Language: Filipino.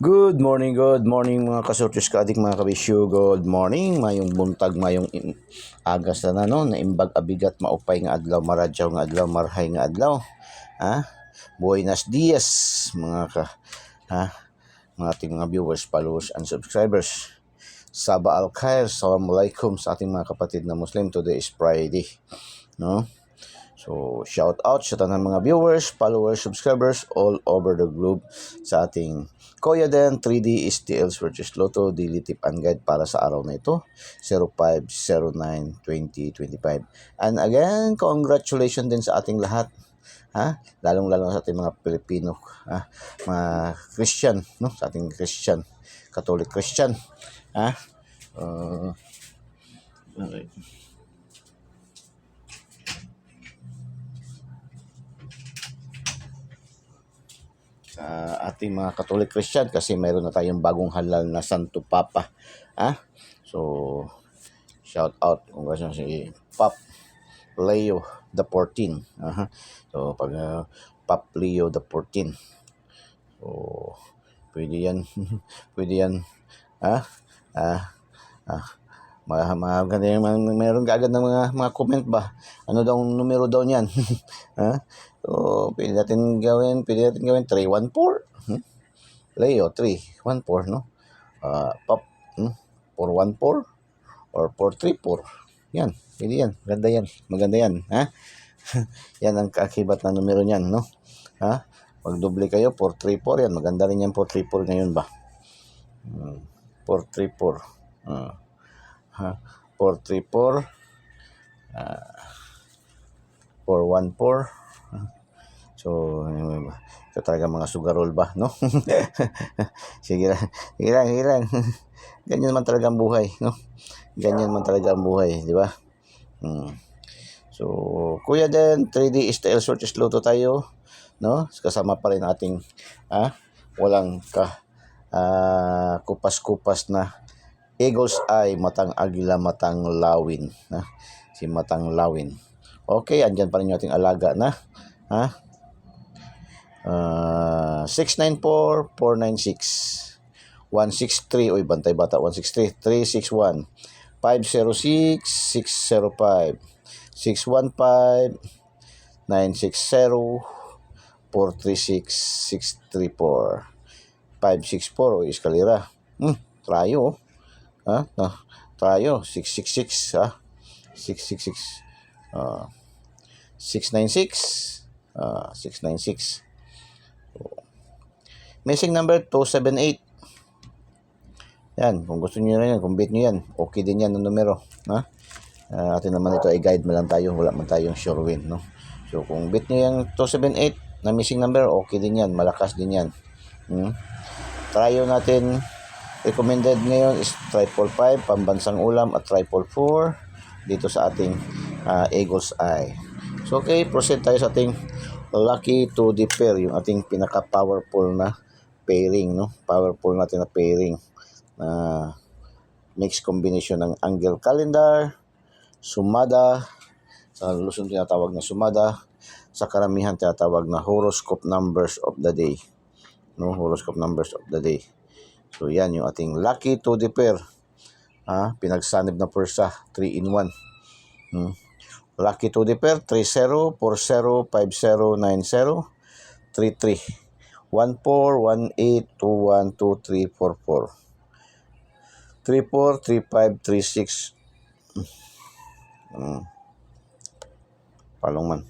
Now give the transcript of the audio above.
Good morning mga kasortis kaadik mga kabisyo. Good morning, mayong buntag, mayong agas na no, na imbag abigat maupay nga adlaw, maradyaw nga adlaw, marhay nga adlaw. Ha? Buenos dias mga ating mga viewers, followers and subscribers. Saba al khair, assalamualaikum sa ating mga kapatid na Muslim. Today is Friday, no? So, shout out sa tanang mga viewers, followers, subscribers all over the globe sa ating Kuya Den 3D STLs Virtuous Lotto Daily Tip and Guide para sa araw na ito, 05/09/2025. And again, congratulations din sa ating lahat. Lalong-lalo sa ating mga Pilipino, mga Christian, no? Sa ating Christian, Catholic Christian, okay. Sa ating mga Catholic Christian kasi mayroon na tayong bagong halal na Santo Papa. So, shout out kung gusto si Pop Leo the 14. So, pag Pop Leo the 14. So, pwede yan. Pwede yan. Maganda yung meron kaagad ng mga comment ba? Ano daw ang numero daw niyan? So, pwede natin gawin 314. Leo 314, no? Pop 414 or 434. Yan, pwede yan. Maganda yan, Yan ang kaakibat na numero niyan, no? Pag doble kayo 434 yan. Maganda rin yan 434 ngayon ba? 434. 434 414. So, ito talaga mga sugarol ba, no? Sige lang. Ganyan man talaga ang buhay, no? Ganyan man talaga ang buhay, di ba? So, Kuya Den, 3D STL Sortes Luto tayo, no? Kasama pa rin ating walang kupas-kupas na Eagles Eye, Matang Agila, Matang Lawin. Si Matang Lawin. Okay, andyan pa rin yung ating alaga na 694-496 163. Uy, bantay bata. 163 361 506 605 615 960 436 634 564. Uy, eskalera. Trayo. Trayo. 666. 666. 696. 696. Missing number 278. Yan, kung gusto niyo na yan, kung beat niyo yan, okay din yan ang numero. Atin naman ito ay guide mo lang tayo, wala man tayong sure win, no? So, kung beat niyo yung 278 na missing number, okay din yan, malakas din yan. Tryo natin, recommended ngayon is 555, pambansang ulam, at 544 dito sa ating Eagles Eye. So, okay, proceed tayo sa ating Lucky to the pair, yung ating pinaka-powerful na pairing, no? Powerful natin na pairing na mix combination ng Angel Calendar, Sumada, sa Luzon tinatawag na Sumada, sa karamihan tinatawag na horoscope numbers of the day, no? Horoscope numbers of the day. So yan yung ating lucky to the pair, pinagsanib na pursa, 3-in-1. Lucky to the pair, 30, 40, 50, 90, 33, 14, 18, 21, 23, 44, 34, 35, 36. Palong man.